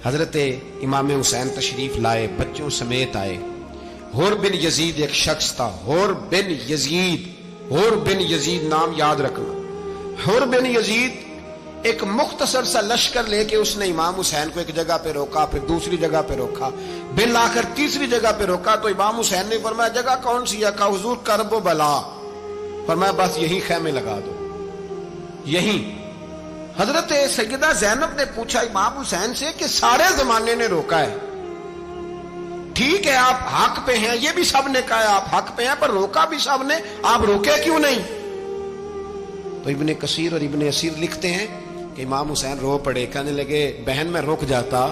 حضرت امام حسین تشریف لائے، بچوں سمیت آئے۔ حر بن یزید ایک شخص تھا، حر بن یزید نام یاد رکھنا۔ حر بن یزید ایک مختصر سا لشکر لے کے اس نے امام حسین کو ایک جگہ پہ روکا، پھر دوسری جگہ پہ روکا، بالآخر تیسری جگہ پہ روکا تو امام حسین نے فرمایا جگہ کون سی ہے؟ کہا حضور کرب و بلا۔ فرمایا بس یہی خیمے لگا دو، یہی۔ حضرت سیدہ زینب نے پوچھا امام حسین سے کہ سارے زمانے نے روکا ہے، ٹھیک ہے آپ حق پہ ہیں، یہ بھی سب نے کہا ہے آپ حق پہ ہیں، پر روکا بھی سب نے، آپ روکے کیوں نہیں؟ تو ابن کثیر اور ابن اسیر لکھتے ہیں کہ امام حسین رو پڑے، کہنے لگے بہن میں رک جاتا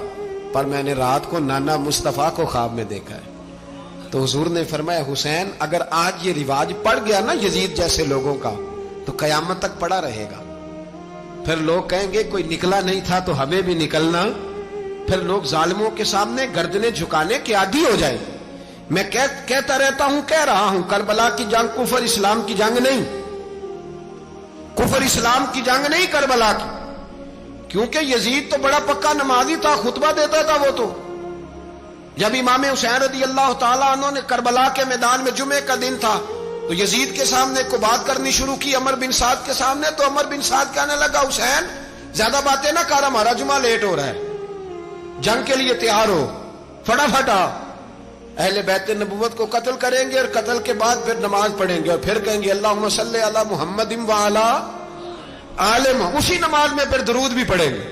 پر میں نے رات کو نانا مصطفیٰ کو خواب میں دیکھا ہے۔ تو حضور نے فرمایا حسین اگر آج یہ رواج پڑ گیا نا یزید جیسے لوگوں کا تو قیامت تک پڑا رہے گا، پھر لوگ کہیں گے کوئی نکلا نہیں تھا تو ہمیں بھی نکلنا، پھر لوگ ظالموں کے سامنے گردنیں جھکانے کے عادی ہو جائیں۔ میں کہتا رہتا ہوں، کہہ رہا ہوں، کربلا کی جنگ کفر اسلام کی جنگ نہیں، کفر اسلام کی جنگ نہیں کربلا کی، کیونکہ یزید تو بڑا پکا نمازی تھا، خطبہ دیتا تھا وہ تو۔ جب امام حسین رضی اللہ تعالیٰ عنہ نے کربلا کے میدان میں جمعے کا دن تھا تو یزید کے سامنے کو بات کرنی شروع کی عمر بن سعد کے سامنے، تو عمر بن سعد کہنے لگا حسین زیادہ باتیں نہ کر، ہمارا جمعہ لیٹ ہو رہا ہے، جنگ کے لیے تیار ہو، فٹافٹ آ۔ اہل بیت نبوت کو قتل کریں گے اور قتل کے بعد پھر نماز پڑھیں گے اور پھر کہیں گے اللہم صلی علی محمد وعلی آل محمد، اسی نماز میں پھر درود بھی پڑھیں گے۔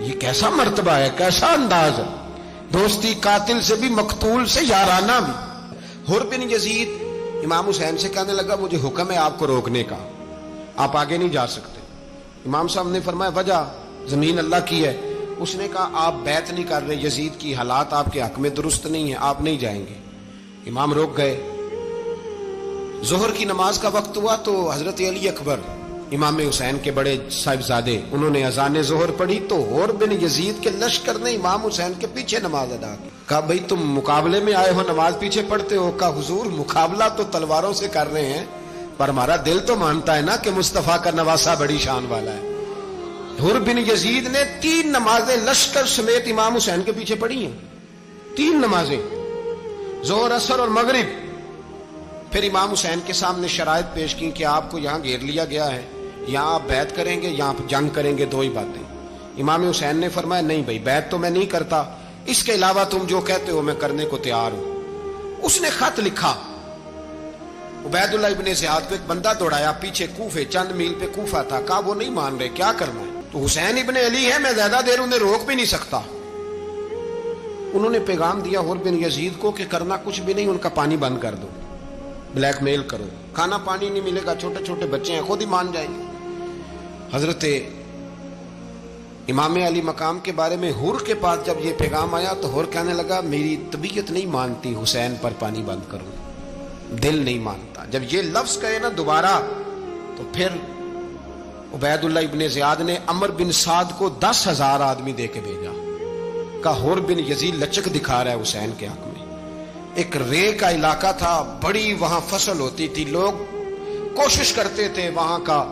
یہ کیسا مرتبہ ہے، کیسا انداز ہے، دوستی قاتل سے بھی مقتول سے یارانہ بھی۔ حر بن یزید امام حسین سے کہنے لگا مجھے حکم ہے آپ کو روکنے کا، آپ آگے نہیں جا سکتے۔ امام صاحب نے فرمایا وجہ؟ زمین اللہ کی ہے۔ اس نے کہا آپ بیعت نہیں کر رہے، یزید کی حالات آپ کے حق میں درست نہیں ہیں، آپ نہیں جائیں گے۔ امام روک گئے۔ ظہر کی نماز کا وقت ہوا تو حضرت علی اکبر امام حسین کے بڑے صاحبزادے انہوں نے اذان ظہر پڑھی تو حر بن یزید کے لشکر نے امام حسین کے پیچھے نماز ادا کی۔ کہا بھئی تم مقابلے میں آئے ہو، نماز پیچھے پڑھتے ہو؟ کہا حضور مقابلہ تو تلواروں سے کر رہے ہیں پر ہمارا دل تو مانتا ہے نا کہ مصطفیٰ کا نواسہ بڑی شان والا ہے۔ حر بن یزید نے 3 نمازیں لشکر سمیت امام حسین کے پیچھے پڑھی ہیں، 3 نمازیں، ظہر اثر اور مغرب۔ پھر امام حسین کے سامنے شرائط پیش کی کہ آپ کو یہاں گھیر لیا گیا ہے، یہاں آپ بیعت کریں گے، یہاں آپ جنگ کریں گے، 2 ہی باتیں۔ امام حسین نے فرمایا نہیں بھائی بیعت تو میں نہیں کرتا، اس کے علاوہ تم جو کہتے ہو میں کرنے کو تیار ہوں۔ اس نے خط لکھا، عبید اللہ ابن زیاد کو ایک بندہ دوڑایا پیچھے کوفے، چند میل پہ کوفہ تھا، کہا وہ نہیں مان رہے، کیا کرنا ہے؟ تو حسین ابن علی ہے، میں زیادہ دیر انہیں روک بھی نہیں سکتا۔ انہوں نے پیغام دیا حر بن یزید کو کہ کرنا کچھ بھی نہیں، ان کا پانی بند کر دو، بلیک میل کرو، کھانا پانی نہیں ملے گا، چھوٹے چھوٹے بچے ہیں، خود ہی مان جائیں گے۔ حضرت امام علی مقام کے بارے میں حر کے پاس جب یہ پیغام آیا تو حر کہنے لگا میری طبیعت نہیں مانتی حسین پر پانی بند کروں، دل نہیں مانتا۔ جب یہ لفظ کہے نا دوبارہ تو پھر عبید اللہ ابن زیاد نے عمر بن سعد کو 10,000 آدمی دے کے بھیجا، کہا حر بن یزید لچک دکھا رہا ہے حسین کے حق میں۔ ایک رے کا علاقہ تھا، بڑی وہاں فصل ہوتی تھی، لوگ کوشش کرتے تھے وہاں کا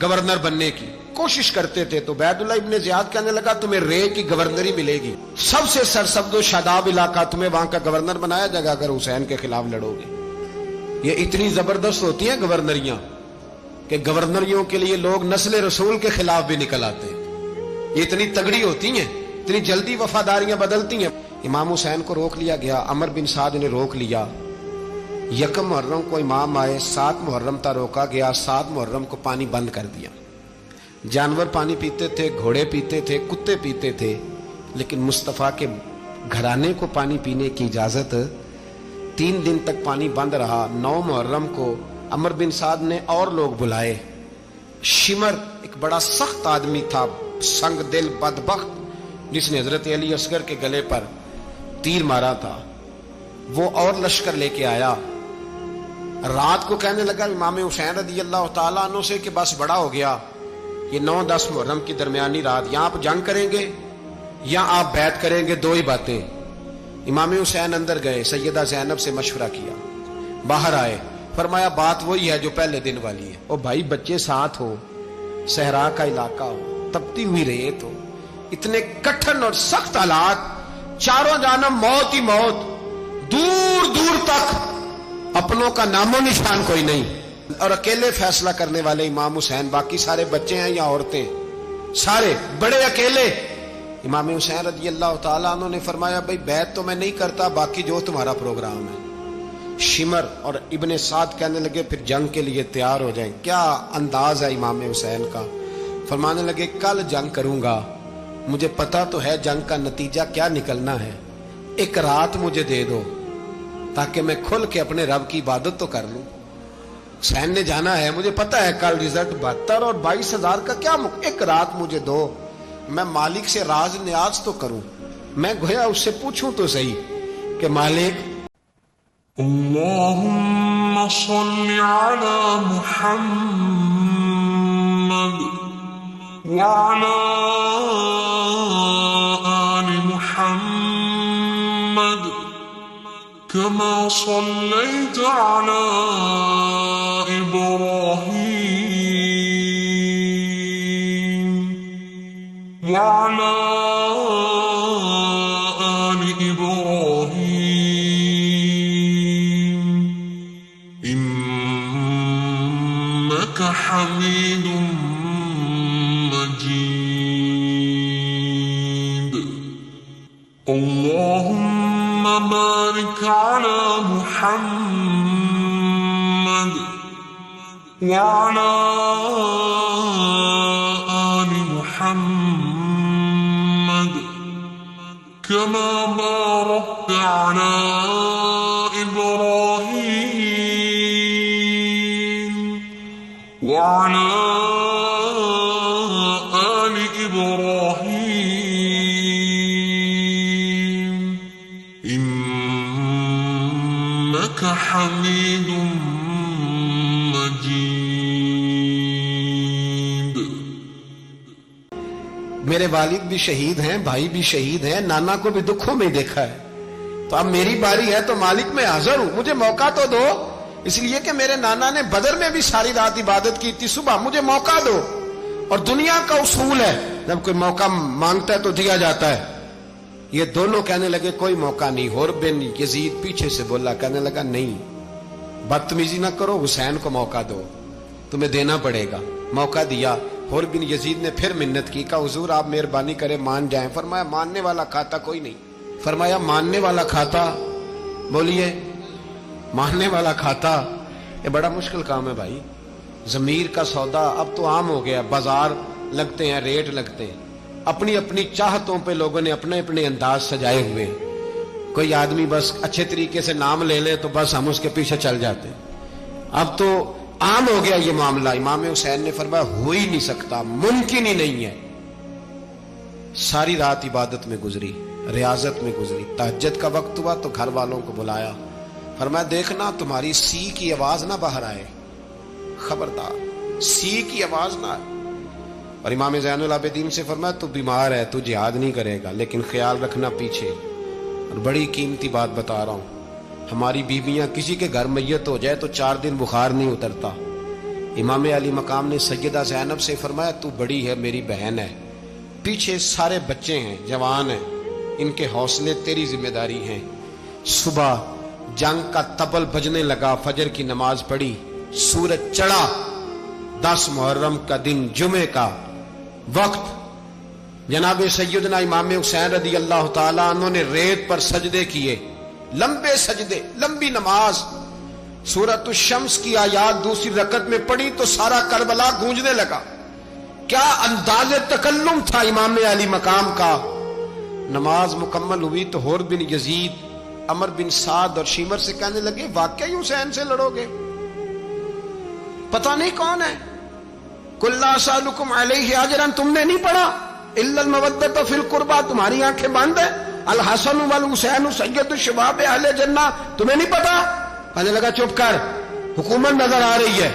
گورنر بننے کی، کوشش کرتے تھے۔ تو عبید اللہ ابن زیاد کہنے لگا تمہیں رے کی گورنری ملے گی، سب سے سرسبز و شاداب علاقہ، تمہیں وہاں کا گورنر بنایا جائے گا اگر حسین کے خلاف لڑو گے۔ یہ اتنی زبردست ہوتی ہیں گورنریاں کہ گورنریوں کے لیے لوگ نسل رسول کے خلاف بھی نکل آتے ہیں، یہ اتنی تگڑی ہوتی ہیں، اتنی جلدی وفاداریاں بدلتی ہیں۔ امام حسین کو روک لیا گیا، عمر بن سعد نے روک لیا۔ 1 محرم کو امام آئے، 7 محرم تا روکا گیا، 7 محرم کو پانی بند کر دیا۔ جانور پانی پیتے تھے، گھوڑے پیتے تھے، کتے پیتے تھے، لیکن مصطفیٰ کے گھرانے کو پانی پینے کی اجازت 3 دن تک پانی بند رہا۔ 9 محرم کو عمر بن سعد نے اور لوگ بلائے۔ شمر ایک بڑا سخت آدمی تھا، سنگ دل بدبخت، جس نے حضرت علی اصغر کے گلے پر تیر مارا تھا، وہ اور لشکر لے کے آیا۔ رات کو کہنے لگا امام حسین رضی اللہ تعالیٰ عنہ سے کہ بس بڑا ہو گیا، یہ 9-10 محرم کی درمیانی رات، یہاں آپ جنگ کریں گے یا آپ بیعت کریں گے، 2 ہی باتیں۔ امام حسین اندر گئے، سیدہ زینب سے مشورہ کیا، باہر آئے، فرمایا بات وہی ہے جو پہلے دن والی ہے۔ او بھائی بچے ساتھ ہو، صحرا کا علاقہ ہو، تپتی ہوئی ریت ہو، اتنے کٹھن اور سخت حالات، چاروں جانب موت ہی موت، دور دور تک اپنوں کا نام و نشان کوئی نہیں، اور اکیلے فیصلہ کرنے والے امام حسین، باقی سارے بچے ہیں یا عورتیں، سارے بڑے اکیلے۔ امام حسین رضی اللہ تعالیٰ عنہ نے فرمایا بھائی بیعت تو میں نہیں کرتا، باقی جو تمہارا پروگرام ہے۔ شمر اور ابن سعد کہنے لگے پھر جنگ کے لیے تیار ہو جائیں۔ کیا انداز ہے امام حسین کا، فرمانے لگے کل جنگ کروں گا، مجھے پتا تو ہے جنگ کا نتیجہ کیا نکلنا ہے، ایک رات مجھے دے دو تاکہ میں کھل کے اپنے رب کی عبادت تو کر لوں۔ حسین نے جانا ہے، مجھے پتا ہے کل رزلٹ 72 اور 22,000 کا کیا ایک رات مجھے دو، میں مالک سے راز نیاز تو کروں، میں گویا اس سے پوچھوں تو صحیح کہ مالک اللهم صل على محمد وعلى آل محمد كما صليت على إبراهيم وعلى آل إبراهيم إنك حميد مجيد اللهم بارك على محمد وعلى آل محمد كما باركت على إبراهيم وعلى آل إبراهيم إنك حميد مجيد۔ میرے والد بھی شہید ہیں، بھائی بھی شہید ہیں، نانا کو بھی دکھوں میں دیکھا ہے، تو اب میری باری ہے تو مالک میں حاضر ہوں، مجھے موقع تو دو، اس لیے کہ میرے نانا نے بدر میں بھی ساری رات عبادت کی تھی، صبح مجھے موقع دو۔ اور دنیا کا اصول ہے جب کوئی موقع مانگتا ہے تو دیا جاتا ہے۔ یہ دونوں کہنے لگے کوئی موقع نہیں۔ حر بن یزید پیچھے سے بولا، کہنے لگا نہیں، بدتمیزی نہ کرو، حسین کو موقع دو، تمہیں دینا پڑے گا۔ موقع دیا۔ حر بن یزید نے پھر منت کی، کہا حضور آپ مہربانی کریں مان جائیں۔ فرمایا ماننے والا کھاتا کوئی نہیں۔ فرمایا ماننے والا کھاتا، بولیے ماننے والا کھاتا، یہ بڑا مشکل کام ہے بھائی۔ ضمیر کا سودا اب تو عام ہو گیا، بازار لگتے ہیں، ریٹ لگتے ہیں، اپنی اپنی چاہتوں پہ لوگوں نے اپنے اپنے انداز سجائے ہوئے۔ کوئی آدمی بس اچھے طریقے سے نام لے لے تو بس ہم اس کے پیچھے چل جاتے ہیں۔ اب تو عام ہو گیا یہ معاملہ۔ امام حسین نے فرمایا ہو ہی نہیں سکتا، ممکن ہی نہیں ہے۔ ساری رات عبادت میں گزری، ریاضت میں گزری۔ تہجد کا وقت ہوا تو گھر والوں کو بلایا، فرمایا دیکھنا تمہاری سی کی آواز نہ باہر آئے، خبردار سی کی آواز نہ آئے۔ اور امام زین العابدین سے فرمایا تو بیمار ہے، تو جہاد نہیں کرے گا، لیکن خیال رکھنا پیچھے۔ اور بڑی قیمتی بات بتا رہا ہوں، ہماری بیویاں کسی کے گھر میت ہو جائے تو 4 دن بخار نہیں اترتا۔ امام علی مقام نے سیدہ زینب سے فرمایا تو بڑی ہے، میری بہن ہے، پیچھے سارے بچے ہیں، جوان ہیں، ان کے حوصلے تیری ذمہ داری ہیں۔ صبح جنگ کا طبل بجنے لگا، فجر کی نماز پڑھی، سورج چڑھا، 10 محرم کا دن، جمعے کا وقت۔ جناب سیدنا امام حسین رضی اللہ تعالیٰ عنہ نے ریت پر سجدے کیے، لمبے سجدے، لمبی نماز۔ سورۃ الشمس کی آیات دوسری رکعت میں پڑھی تو سارا کربلا گونجنے لگا۔ کیا انداز تکلم تھا امام علی مقام کا۔ نماز مکمل ہوئی تو حر بن یزید، عمر بن سعد اور شیمر سے کہنے لگے واقعی حسین سے لڑو گے؟ پتہ نہیں کون ہے۔ قل لا اسألکم علیہ اجرا، تم نے نہیں پڑھا؟ الا المودۃ فی القربى، تمہاری آنکھیں بند ہیں۔ الحسن والحسین سید الشباب اہل جنہ، تمہیں نہیں پتا؟ کہنے لگا چپ کر، حکومت نظر آ رہی ہے۔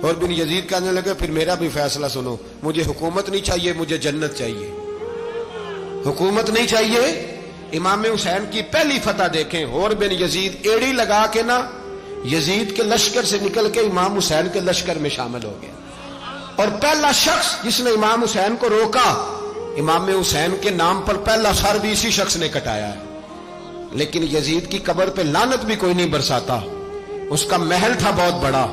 اور بن یزید کہنے لگے پھر میرا بھی فیصلہ سنو، مجھے حکومت نہیں چاہیے، مجھے جنت چاہیے۔ حکومت نہیں چاہیے۔ امام حسین کی پہلی فتح دیکھیں، اور بن یزید ایڑی لگا کے نا یزید کے لشکر سے نکل کے امام حسین کے لشکر میں شامل ہو گیا، اور پہلا شخص جس نے امام حسین کو روکا امام حسین کے نام پر پہلا سر بھی اسی شخص نے کٹایا ہے، لیکن یزید کی قبر پہ لعنت بھی کوئی نہیں برساتا، اس کا محل تھا بہت بڑا،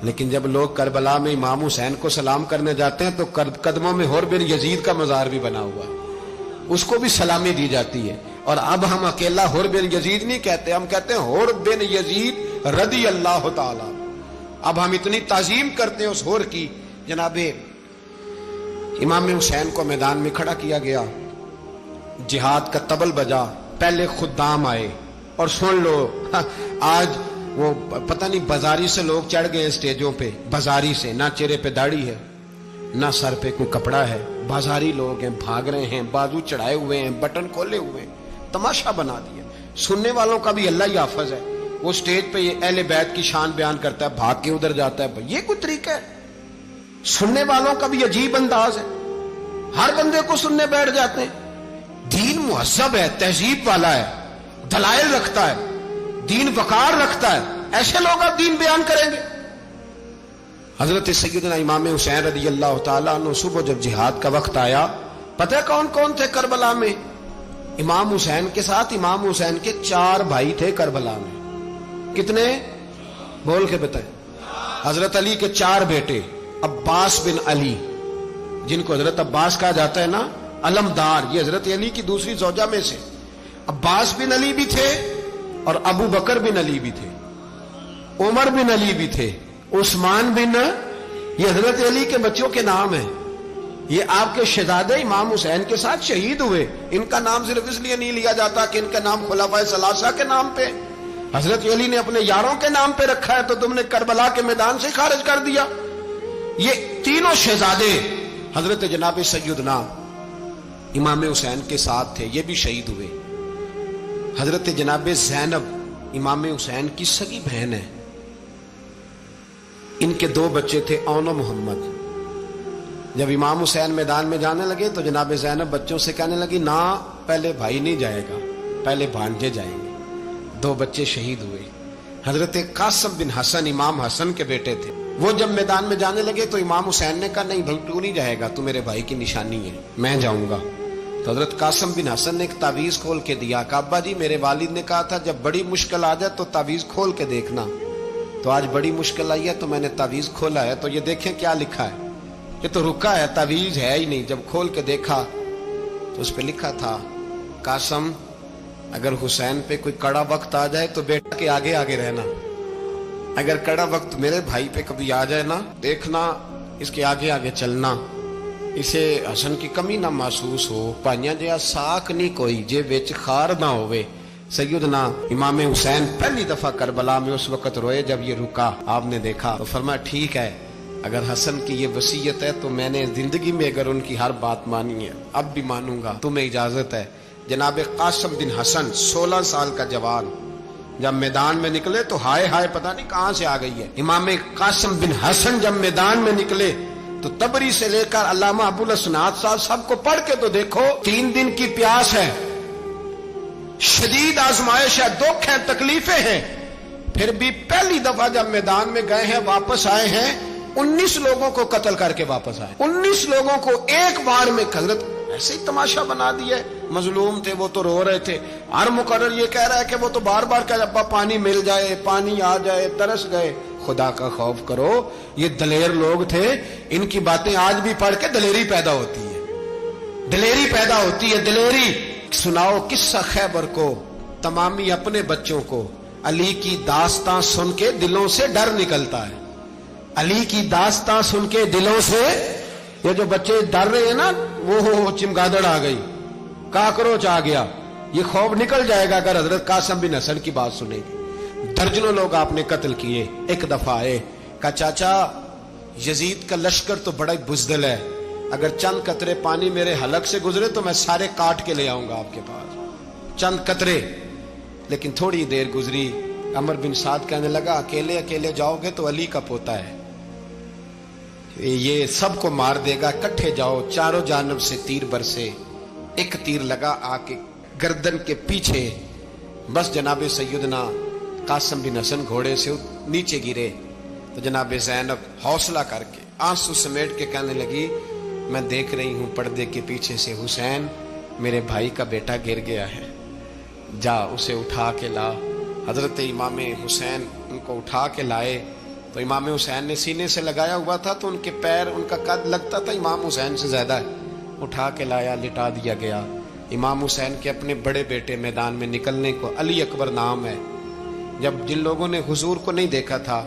لیکن جب لوگ کربلا میں امام حسین کو سلام کرنے جاتے ہیں تو قدموں میں حر بن یزید کا مزار بھی بنا ہوا ہے، اس کو بھی سلامی دی جاتی ہے۔ اور اب ہم اکیلا حر بن یزید نہیں کہتے، ہم کہتے ہیں حر بن یزید رضی اللہ تعالی۔ اب ہم اتنی تعظیم کرتے ہیں اس حر کی۔ جناب امام حسین کو میدان میں کھڑا کیا گیا، جہاد کا طبل بجا، پہلے خدام آئے، اور سن لو آج وہ پتہ نہیں بازاری سے لوگ چڑھ گئے اسٹیجوں پہ، بازاری سے، نہ چہرے پہ داڑھی ہے نہ سر پہ کوئی کپڑا ہے، بازاری لوگ ہیں، بھاگ رہے ہیں، بازو چڑھائے ہوئے ہیں، بٹن کھولے ہوئے ہیں، تماشا بنا دیا۔ سننے والوں کا بھی اللہ ہی حافظ ہے، وہ سٹیج پہ یہ اہل بیت کی شان بیان کرتا ہے، بھاگ کے ادھر جاتا ہے، یہ کوئی طریقہ ہے؟ سننے والوں کا بھی عجیب انداز ہے، ہر بندے کو سننے بیٹھ جاتے ہیں۔ دین مہذب ہے، تہذیب والا ہے، دلائل رکھتا ہے، دین وقار رکھتا ہے، ایسے لوگ اب دین بیان کریں گے؟ حضرت سیدنا امام حسین رضی اللہ تعالیٰ عنہ صبح جب جہاد کا وقت آیا، پتہ ہے کون کون تھے کربلا میں؟ امام حسین کے ساتھ امام حسین کے 4 بھائی تھے کربلا میں۔ کتنے؟ بول کے بتائیں۔ حضرت علی کے 4 بیٹے، عباس بن علی، جن کو حضرت عباس کہا جاتا ہے نا، علمدار، یہ حضرت علی کی دوسری زوجہ میں سے عباس بن علی بھی تھے، اور ابو بکر بن علی بھی تھے، عمر بن علی بھی تھے، عثمان بن، یہ حضرت علی کے بچوں کے نام ہیں۔ یہ آپ کے شہزادے امام حسین کے ساتھ شہید ہوئے، ان کا نام صرف اس لیے نہیں لیا جاتا کہ ان کا نام خلفائے ثلاثہ کے نام پہ، حضرت علی نے اپنے یاروں کے نام پہ رکھا ہے، تو تم نے کربلا کے میدان سے خارج کر دیا۔ یہ تینوں شہزادے حضرت جناب سیدنا امام حسین کے ساتھ تھے، یہ بھی شہید ہوئے۔ حضرت جناب زینب امام حسین کی سگی بہن ہے، ان کے 2 بچے تھے، اون و محمد۔ جب امام حسین میدان میں جانے لگے تو جناب زینب بچوں سے کہنے لگی، نہ پہلے بھائی نہیں جائے گا، پہلے بھانجے جائیں گے۔ 2 بچے شہید ہوئے۔ حضرت قاسم بن حسن امام حسن کے بیٹے تھے، وہ جب میدان میں جانے لگے تو امام حسین نے کہا، نہیں بھائی تو نہیں جائے گا، تو میرے بھائی کی نشانی ہے، میں جاؤں گا۔ تو حضرت قاسم بن حسن نے ایک تعویذ کھول کے دیا، کہ ابا جی میرے والد نے کہا تھا جب بڑی مشکل آ جائے تو تعویذ کھول کے دیکھنا، تو آج بڑی مشکل آئی ہے تو میں نے تعویذ کھولا ہے، تو یہ دیکھیں کیا لکھا ہے، یہ تو رکا ہے، تعویذ ہے ہی نہیں۔ جب کھول کے دیکھا تو اس پہ لکھا تھا، قاسم اگر حسین پہ کوئی کڑا وقت آ جائے تو بیٹا کے آگے آگے رہنا، اگر کڑا وقت میرے بھائی پہ کبھی آ جائے نا، دیکھنا اس کے آگے آگے چلنا، اسے حسن کی کمی نہ محسوس ہو، پائیاں جہاں ساک نہیں کوئی جے وچ خار نہ ہوئے۔ سیدنا امام حسین پہلی دفعہ کربلا میں اس وقت روئے جب یہ رکا، آپ نے دیکھا تو فرمایا ٹھیک ہے، اگر حسن کی یہ وصیت ہے تو میں نے زندگی میں اگر ان کی ہر بات مانی ہے اب بھی مانوں گا، تمہیں اجازت ہے۔ جناب قاسم بن حسن 16 سال کا جوان جب میدان میں نکلے تو ہائے ہائے پتہ نہیں کہاں سے آ گئی ہے۔ امام قاسم بن حسن جب میدان میں نکلے تو تبری سے لے کر علامہ ابو الاسناد صاحب سب کو پڑھ کے تو دیکھو، 3 دن کی پیاس ہے، شدید آزمائش ہے، دکھ ہے، تکلیفیں ہیں، پھر بھی پہلی دفعہ جب میدان میں گئے ہیں واپس آئے ہیں، 19 لوگوں کو قتل کر کے واپس آئے، 19 لوگوں کو ایک بار میں۔ حضرت ایسے ہی تماشا بنا دیا ہے، مظلوم تھے وہ تو رو رہے تھے، ہر مقرر یہ کہہ رہا ہے کہ وہ تو بار بار کہہ ابا پانی مل جائے، پانی آ جائے، ترس گئے۔ خدا کا خوف کرو، یہ دلیر لوگ تھے، ان کی باتیں آج بھی پڑھ کے دلیری پیدا ہوتی ہے، دلیری پیدا ہوتی ہے، دلیری۔ سناؤ قصہ خیبر کو، تمامی اپنے بچوں کو، علی کی داستان سن کے دلوں سے ڈر نکلتا ہے، علی کی داستان سن کے دلوں سے، یہ جو بچے ڈر رہے ہیں نا، وہ چمگادڑ آ گئی، کاکروچ آ گیا، یہ خوف نکل جائے گا اگر حضرت قاسم بن حسن کی بات سنیں گے۔ درجنوں لوگ آپ نے قتل کیے۔ ایک دفعہ آئے، کہا چاچا یزید کا لشکر تو بڑا ہی بزدل ہے، اگر چند قطرے پانی میرے حلق سے گزرے تو میں سارے کاٹ کے لے آؤں گا آپ کے پاس، چند قطرے۔ لیکن تھوڑی دیر گزری، عمر بن سعد کہنے لگا اکیلے اکیلے جاؤ گے تو علی کا پوتا ہے، یہ سب کو مار دے گا، کٹھے جاؤ۔ چاروں جانب سے تیر برسے، ایک تیر لگا آ کے گردن کے پیچھے، بس جناب سیدنا قاسم بن حسن گھوڑے سے نیچے گرے۔ تو جناب زینب حوصلہ کر کے آنسو سمیٹ کے کہنے لگی میں دیکھ رہی ہوں پردے کے پیچھے سے حسین میرے بھائی کا بیٹا گر گیا ہے، جا اسے اٹھا کے لا۔ حضرت امام حسین ان کو اٹھا کے لائے تو امام حسین نے سینے سے لگایا ہوا تھا تو ان کے پیر، ان کا قد لگتا تھا امام حسین سے زیادہ ہے، اٹھا کے لایا، لٹا دیا گیا۔ امام حسین کے اپنے بڑے بیٹے میدان میں نکلنے کو علی اکبر نام ہے۔ جب جن لوگوں نے حضور کو نہیں دیکھا تھا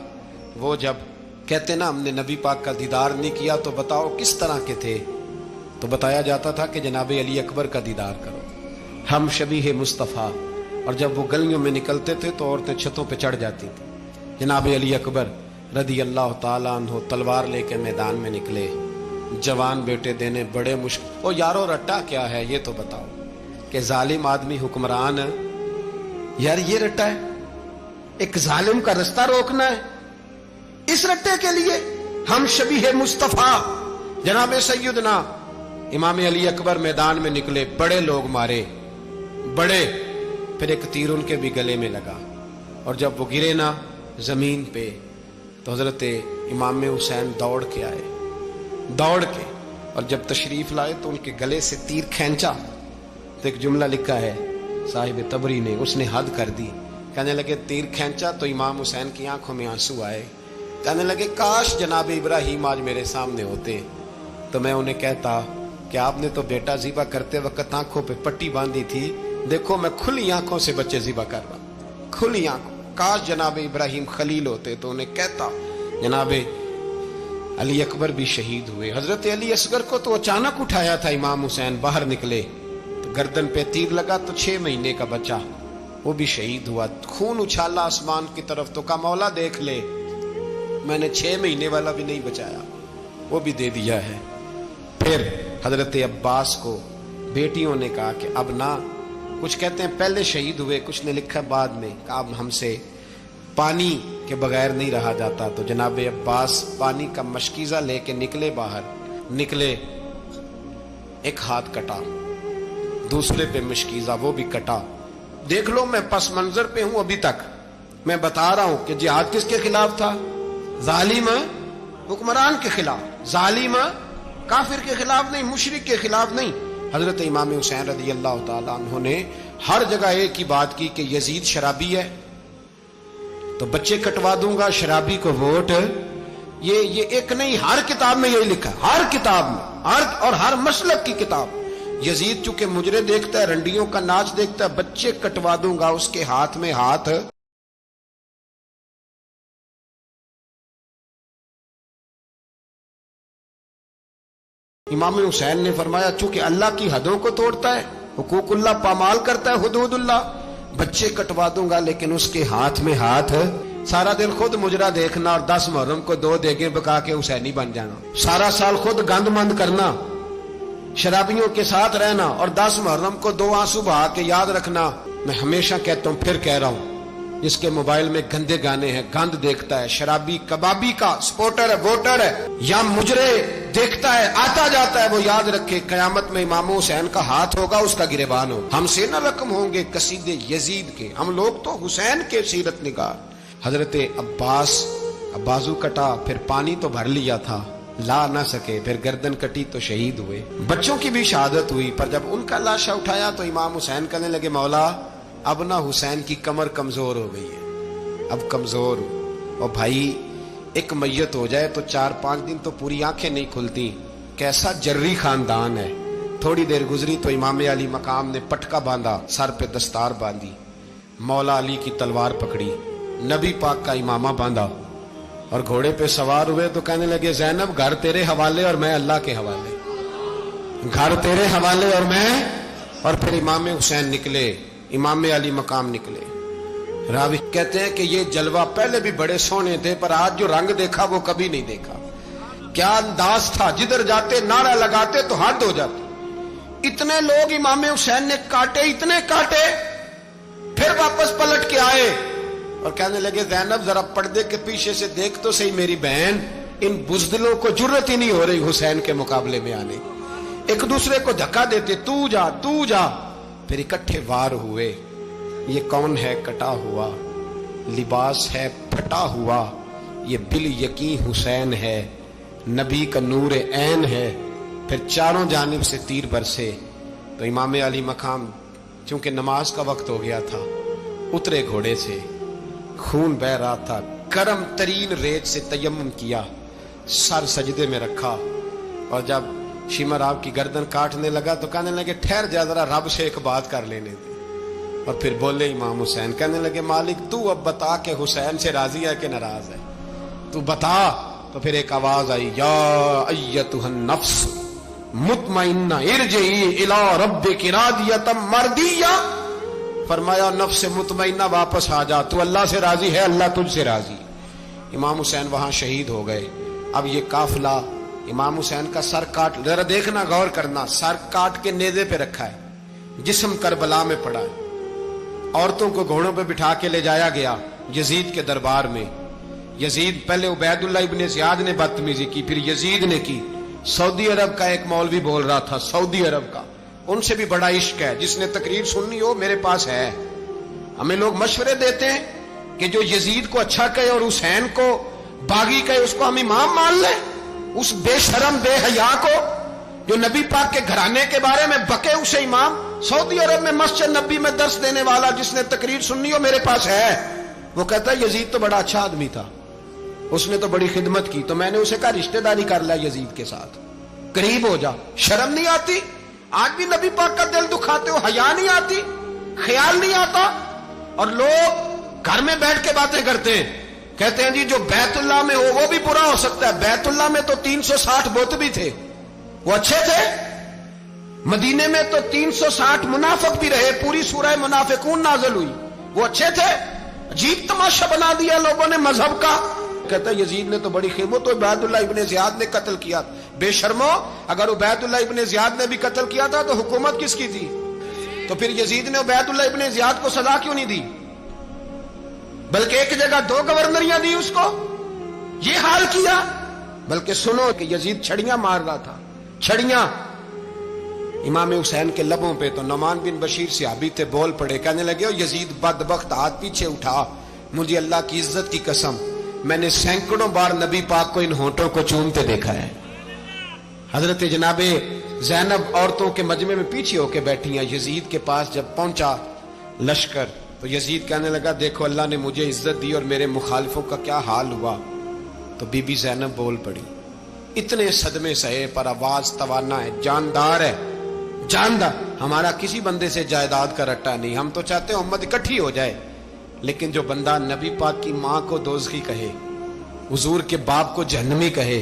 وہ جب کہتے نا ہم نے نبی پاک کا دیدار نہیں کیا تو بتاؤ کس طرح کے تھے، تو بتایا جاتا تھا کہ جناب علی اکبر کا دیدار کرو، ہم شبیہ مصطفیٰ۔ اور جب وہ گلیوں میں نکلتے تھے تو عورتیں چھتوں پہ چڑھ جاتی تھیں۔ جناب علی اکبر رضی اللہ تعالیٰ عنہ تلوار لے کے میدان میں نکلے، جوان بیٹے دینے بڑے مشکل۔ او یارو رٹا کیا ہے یہ تو بتاؤ، کہ ظالم آدمی حکمران ہے یار، یہ رٹا ہے؟ ایک ظالم کا رستہ روکنا ہے اس رٹے کے لیے؟ ہم شبیہ مصطفیٰ جناب سیدنا امام علی اکبر میدان میں نکلے، بڑے لوگ مارے، بڑے، پھر ایک تیر ان کے بھی گلے میں لگا، اور جب وہ گرے نا زمین پہ تو حضرت امام حسین دوڑ کے آئے، دوڑ کے، اور جب تشریف لائے تو ان کے گلے سے تیر کھینچا تو ایک جملہ لکھا ہے صاحب تبری نے، اس نے حد کر دی، کہنے لگے تیر کھینچا تو امام حسین کی آنکھوں میں آنسو آئے، کہنے لگے کاش جناب ابراہیم آج میرے سامنے ہوتے تو میں انہیں کہتا کہ آپ نے تو بیٹا ذبح کرتے وقت آنکھوں پہ پٹی باندھی تھی، دیکھو میں کھلی آنکھوں سے بچے ذبح کر رہا ہوں، کھلی آنکھوں، کاش جناب ابراہیم خلیل ہوتے تو انہیں کہتا۔ جناب علی اکبر بھی شہید ہوئے۔ حضرت علی اصغر کو تو اچانک اٹھایا تھا امام حسین، باہر نکلے تو گردن پہ تیر لگا تو 6 مہینے کا بچہ وہ بھی شہید ہوا، خون اچھالا آسمان کی طرف تو کہا مولا دیکھ لے میں نے 6 مہینے والا بھی نہیں بچایا، وہ بھی دے دیا ہے۔ پھر حضرت عباس کو بیٹیوں نے کہا کہ اب نہ، کچھ کہتے ہیں پہلے شہید ہوئے، کچھ نے لکھا بعد میں، کہ اب ہم سے پانی کے بغیر نہیں رہا جاتا، تو جناب عباس پانی کا مشکیزہ لے کے نکلے، باہر نکلے، ایک ہاتھ کٹا، دوسرے پہ مشکیزہ وہ بھی کٹا۔ دیکھ لو میں پس منظر پہ ہوں ابھی تک، میں بتا رہا ہوں کہ جہاد کس کے خلاف تھا؟ ظالم حکمران کے خلاف، ظالم کافر کے خلاف نہیں، مشرک کے خلاف نہیں۔ حضرت امام حسین رضی اللہ تعالیٰ عنہ نے ہر جگہ ایک ہی بات کی کہ یزید شرابی ہے تو بچے کٹوا دوں گا، شرابی کو ووٹ، یہ ایک نہیں، ہر کتاب میں یہی لکھا، ہر کتاب میں، اور ہر مسلک کی کتاب۔ یزید چونکہ مجرے دیکھتا ہے، رنڈیوں کا ناچ دیکھتا ہے، بچے کٹوا دوں گا، اس کے ہاتھ میں ہاتھ۔ امام حسین نے فرمایا چونکہ اللہ کی حدوں کو توڑتا ہے، حقوق اللہ پامال کرتا ہے، حدود اللہ، بچے کٹوا دوں گا لیکن اس کے ہاتھ میں ہاتھ۔ سارا دن خود مجرا دیکھنا اور 10 محرم کو 2 دیگیں پکا کے حسینی بن جانا، سارا سال خود گند مند کرنا، شرابیوں کے ساتھ رہنا، اور 10 محرم کو 2 آنسو بہا کے یاد رکھنا۔ میں ہمیشہ کہتا ہوں، پھر کہہ رہا ہوں، جس کے موبائل میں گندے گانے ہیں، گند دیکھتا ہے، شرابی کبابی کا سپورٹر ہے، ووٹر ہے، یا مجرے دیکھتا ہے آتا جاتا ہے، وہ یاد رکھے قیامت میں امام حسین کا ہاتھ ہوگا، اس کا گریبان ہو، ہم سے نہ رقم ہوں گے قصیدے یزید کے، ہم لوگ تو حسین کے سیرت نگار۔ حضرت عباس کا بازو کٹا، پھر پانی تو بھر لیا تھا، لا نہ سکے، پھر گردن کٹی تو شہید ہوئے۔ بچوں کی بھی شہادت ہوئی، پر جب ان کا لاشا اٹھایا تو امام حسین کہنے لگے مولا اب نہ حسین کی کمر کمزور ہو گئی ہے، اب کمزور ہو، اور بھائی ایک میت ہو جائے تو 4-5 دن تو پوری آنکھیں نہیں کھلتی، کیسا جری خاندان ہے۔ تھوڑی دیر گزری تو امام علی مقام نے پٹکا باندھا، سر پہ دستار باندھی، مولا علی کی تلوار پکڑی، نبی پاک کا امامہ باندھا، اور گھوڑے پہ سوار ہوئے تو کہنے لگے زینب گھر تیرے حوالے اور میں اللہ کے حوالے، گھر تیرے حوالے اور میں، اور پھر امام حسین نکلے، امام علی مقام نکلے۔ راوی کہتے ہیں کہ یہ جلوہ پہلے بھی بڑے سونے تھے، پر آج جو رنگ دیکھا وہ کبھی نہیں دیکھا۔ کیا انداز تھا، جدھر جاتے نعرہ لگاتے تو حد ہو جاتی۔ اتنے لوگ امام حسین نے کاٹے، اتنے کاٹے، پھر واپس پلٹ کے آئے اور کہنے لگے زینب ذرا پردے کے پیچھے سے دیکھ تو صحیح میری بہن، ان بزدلوں کو جرت ہی نہیں ہو رہی حسین کے مقابلے میں آنے، ایک دوسرے کو دھکا دیتے، تو جا تو جا، پھر اکٹھے وار ہوئے۔ یہ کون ہے کٹا ہوا، لباس ہے پھٹا ہوا، یہ بال یقین حسین ہے، نبی کا نور عین ہے، پھر چاروں جانب سے تیر برسے تو امام علی مقام چونکہ نماز کا وقت ہو گیا تھا، اترے گھوڑے سے، خون بہ رہا تھا، گرم ترین ریت سے تیمم کیا، سر سجدے میں رکھا، اور جب شمر آپ کی گردن کاٹنے لگا تو کہنے لگے ٹھہر جا ذرا رب سے ایک بات کر لینے دے، اور پھر بولے امام حسین، کہنے لگے مالک تو اب بتا کہ حسین سے راضی ہے کہ ناراض ہے، تو بتا۔ تو پھر ایک آواز آئی، یا ایتھا النفس مطمئنہ ارجعی الی ربک راضیۃ مرضیہ، فرمایا نفس مطمئنہ واپس آ جا، تو اللہ سے راضی ہے، اللہ تجھ سے راضی۔ امام حسین وہاں شہید ہو گئے۔ اب یہ قافلہ امام حسین کا سر کاٹ، ذرا دیکھنا غور کرنا، سر کاٹ کے نیزے پہ رکھا ہے، جسم کربلا میں پڑا ہے، عورتوں کو گھوڑوں پہ بٹھا کے لے جایا گیا یزید کے دربار میں۔ یزید پہلے عبید اللہ ابن زیاد نے بدتمیزی کی، پھر یزید نے کی۔ سعودی عرب کا ایک مولوی بول رہا تھا، سعودی عرب کا، ان سے بھی بڑا عشق ہے، جس نے تقریر سننی ہو میرے پاس ہے۔ ہمیں لوگ مشورے دیتے ہیں کہ جو یزید کو اچھا کہے اور حسین کو باغی کہے اس کو ہم امام مان لیں، اس بے شرم بے حیا کو جو نبی پاک کے گھرانے کے بارے میں بکے اسے امام۔ سعودی عرب میں مسجد نبی میں درس دینے والا جس نے تقریر سننی ہو میرے پاس ہے، وہ کہتا ہے یزید تو بڑا اچھا آدمی تھا، اس نے تو بڑی خدمت کی، تو میں نے اسے کہا رشتہ داری کر لیا یزید کے ساتھ، قریب ہو جا۔ شرم نہیں آتی؟ آج بھی نبی پاک کا دل دکھاتے ہو، حیا نہیں آتی، خیال نہیں آتا؟ اور لوگ گھر میں بیٹھ کے باتیں کرتے ہیں، کہتے ہیں جی جو بیت اللہ میں ہو وہ بھی برا ہو سکتا ہے۔ بیت اللہ میں تو 360 بت بھی تھے، وہ اچھے تھے۔ مدینے میں تو 360 منافق بھی رہے، پوری سورہ منافقون نازل ہوئی، وہ اچھے تھے۔ عجیب تماشا بنا دیا لوگوں نے مذہب کا۔ کہتا ہے یزید نے تو بڑی خدمت، تو عبید اللہ ابن زیاد نے قتل کیا۔ بے شرمو، اگر عبید اللہ ابن زیاد نے بھی قتل کیا تھا تو حکومت کس کی تھی؟ تو پھر یزید نے عبید اللہ ابن زیاد کو سزا کیوں نہیں دی، بلکہ ایک جگہ 2 گورنریاں دی اس کو؟ یہ حال کیا۔ بلکہ سنو کہ یزید چھڑیاں مار رہا تھا، چھڑیاں امام حسین کے لبوں پہ۔ تو نعمان بن بشیر صحابی تھے، بول پڑے، کہنے لگے او یزید بدبخت، ہاتھ پیچھے اٹھا، مجھے اللہ کی عزت کی قسم میں نے سینکڑوں بار نبی پاک کو ان ہونٹوں کو چومتے دیکھا ہے۔ حضرت جناب زینب عورتوں کے مجمع میں پیچھے ہو کے بیٹھی ہیں۔ یزید کے پاس جب پہنچا لشکر تو یزید کہنے لگا دیکھو اللہ نے مجھے عزت دی اور میرے مخالفوں کا کیا حال ہوا۔ تو بی بی زینب بول پڑی، اتنے صدمے سہے پر آواز توانا ہے، جاندار ہے، جاندار۔ ہمارا کسی بندے سے جائیداد کا رٹا نہیں، ہم تو چاہتے ہیں امت اکٹھی ہو جائے، لیکن جو بندہ نبی پاک کی ماں کو دوزخی کہے، حضور کے باپ کو جہنمی کہے،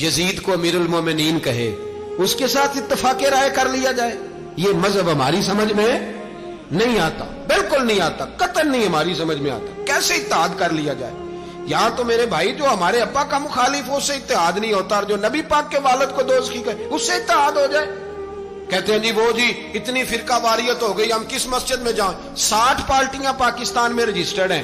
یزید کو امیر المومنین کہے، اس کے ساتھ اتفاق رائے کر لیا جائے، یہ مذہب ہماری سمجھ میں نہیں آتا، بالکل نہیں آتا، قطعاً نہیں ہماری سمجھ میں آتا۔ کیسے اتحاد کر لیا جائے؟ یہاں تو میرے بھائی جو ہمارے ابا کا مخالف ہو اس سے اتحاد نہیں ہوتا، اور جو نبی پاک کے والد کو دوزخی کہے اس سے اتحاد ہو جائے۔ کہتے ہیں جی وہ جی اتنی فرقہ واریت ہو گئی، ہم کس مسجد میں جائیں؟ 60 پارٹیاں پاکستان میں رجسٹرڈ ہیں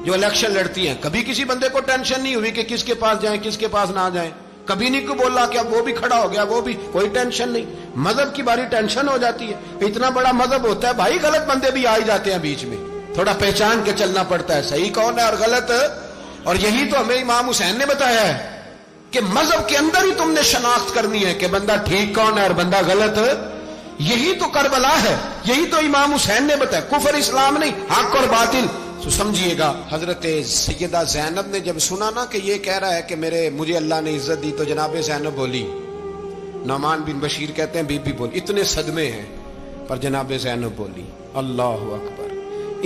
جو الیکشن لڑتی ہیں، کبھی کسی بندے کو ٹینشن نہیں ہوئی کہ کس کے پاس جائیں کس کے پاس نہ جائیں، کبھی نہیں کو بولا کہ اب وہ بھی کھڑا ہو گیا، وہ بھی، کوئی ٹینشن نہیں۔ مذہب کی باری ٹینشن ہو جاتی ہے، اتنا بڑا مذہب ہوتا ہے بھائی، غلط بندے بھی آ ہی جاتے ہیں بیچ میں، تھوڑا پہچان کے چلنا پڑتا ہے صحیح کون ہے اور غلط۔ اور یہی تو ہمیں امام حسین نے بتایا ہے کہ مذہب کے اندر ہی تم نے شناخت کرنی ہے کہ بندہ ٹھیک کون ہے اور بندہ غلط۔ یہی تو کربلا ہے، یہی تو امام حسین نے بتایا، کفر اسلام نہیں، حق اور باطل۔ تو سمجھیے گا حضرت سیدہ زینب نے جب سنا نا کہ یہ کہہ رہا ہے کہ مجھے اللہ نے عزت دی، تو جناب زینب بولی، نعمان بن بشیر کہتے ہیں بی بی بولی، اتنے صدمے ہیں پر جناب زینب بولی اللہ اکبر،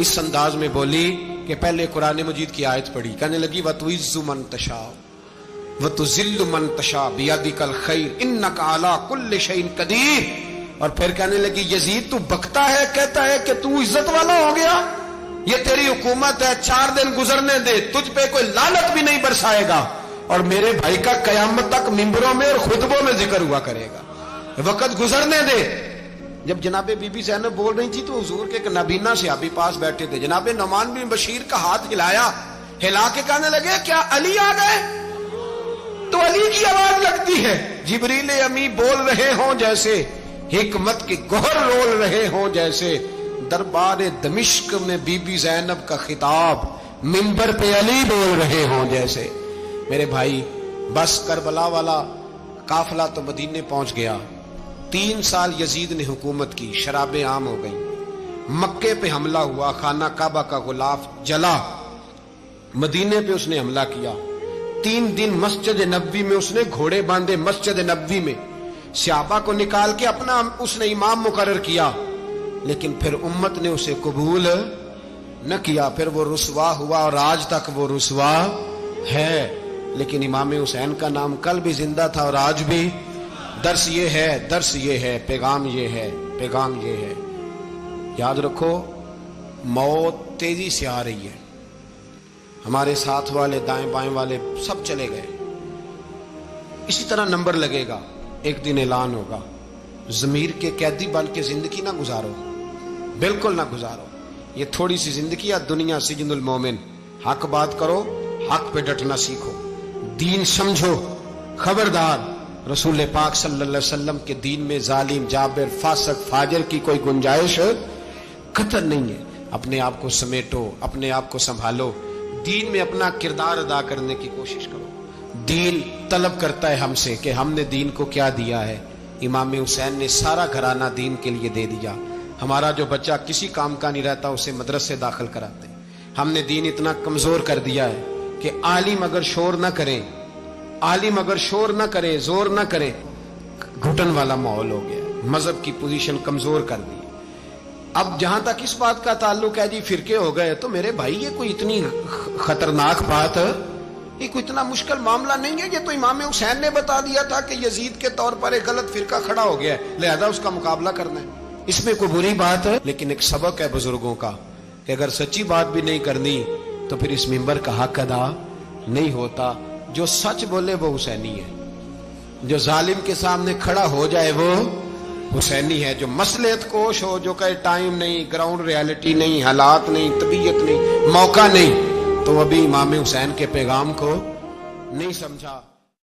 اس انداز میں بولی کہ پہلے قرآن مجید کی آیت پڑھی، کہنے لگی وَتُعِزُّ مَن تَشَاءُ وَتُذِلُّ مَن تَشَاءُ بِيَدِكَ الْخَيْرُ إِنَّكَ عَلَىٰ كُلِّ شَيْءٍ قَدِيرٌ۔ اور پھر کہنے لگی یزید تو بکتا ہے، کہتا ہے کہ تو عزت والا ہو گیا، یہ تیری حکومت ہے، 4 دن گزرنے دے، تجھ پہ کوئی لعنت بھی نہیں برسائے گا، اور میرے بھائی کا قیامت تک ممبروں میں اور خطبوں میں ذکر ہوا کرے گا، وقت گزرنے دے۔ جب جناب بی بی زینب بول رہی تھی تو حضور کے ایک نابینا صحابی پاس بیٹھے تھے، جناب نعمان بن بشیر کا ہاتھ ہلایا، ہلا کے کہنے لگے کیا علی آ گئے؟ تو علی کی آواز لگتی ہے، جبریل امی بول رہے ہوں جیسے، حکمت کے گوہر رول رہے ہوں جیسے، دربار دمشق میں بی بی زینب کا خطاب، منبر پہ علی بول رہے ہوں جیسے۔ میرے بھائی بس کربلا والا قافلہ تو مدینے پہنچ گیا. 3 سال یزید نے حکومت کی, شرابیں عام ہو گئیں, مکے پہ حملہ ہوا, خانہ کعبہ کا غلاف جلا, مدینے پہ اس نے حملہ کیا. 3 دن مسجد نبوی میں اس نے گھوڑے باندھے, مسجد نبوی میں صحابہ کو نکال کے اپنا اس نے امام مقرر کیا, لیکن پھر امت نے اسے قبول نہ کیا. پھر وہ رسوا ہوا اور آج تک وہ رسوا ہے. لیکن امام حسین کا نام کل بھی زندہ تھا اور آج بھی. درس یہ ہے, پیغام یہ ہے, پیغام یہ ہے. یاد رکھو, موت تیزی سے آ رہی ہے. ہمارے ساتھ والے, دائیں بائیں والے سب چلے گئے. اسی طرح نمبر لگے گا, ایک دن اعلان ہوگا. ضمیر کے قیدی بن کے زندگی نہ گزارو, بالکل نہ گزارو. یہ تھوڑی سی زندگی ہے دنیا سجن المومن. حق بات کرو, حق پہ ڈٹنا سیکھو, دین سمجھو. خبردار, رسول پاک صلی اللہ علیہ وسلم کے دین میں ظالم, جابر, فاسق, فاجر کی کوئی گنجائش قطر نہیں ہے. اپنے آپ کو سمیٹو, اپنے آپ کو سنبھالو, دین میں اپنا کردار ادا کرنے کی کوشش کرو. دین طلب کرتا ہے ہم سے کہ ہم نے دین کو کیا دیا ہے. امام حسین نے سارا گھرانہ دین کے لیے دے دیا. ہمارا جو بچہ کسی کام کا نہیں رہتا اسے مدرسے داخل کراتے. ہم نے دین اتنا کمزور کر دیا ہے کہ عالم اگر شور نہ کریں, عالم اگر شور نہ کرے, زور نہ کرے, گھٹن والا ماحول ہو گیا. مذہب کی پوزیشن کمزور کر دی. اب جہاں تک اس بات کا تعلق ہے جی فرقے ہو گئے, تو میرے بھائی یہ کوئی اتنی خطرناک بات ہے, یہ کوئی اتنا مشکل معاملہ نہیں ہے. یہ تو امام حسین نے بتا دیا تھا کہ یزید کے طور پر ایک غلط فرقہ کھڑا ہو گیا ہے, لہذا اس کا مقابلہ کرنا ہے. اس میں کوئی بری بات ہے, لیکن ایک سبق ہے بزرگوں کا کہ اگر سچی بات بھی نہیں کرنی تو پھر اس منبر کا حق ادا نہیں ہوتا. جو سچ بولے وہ حسینی ہے, جو ظالم کے سامنے کھڑا ہو جائے وہ حسینی ہے. جو مصلحت کوش ہو, جو کہے ٹائم نہیں, گراؤنڈ ریالٹی نہیں, حالات نہیں, طبیعت نہیں, موقع نہیں, تو ابھی امام حسین کے پیغام کو نہیں سمجھا.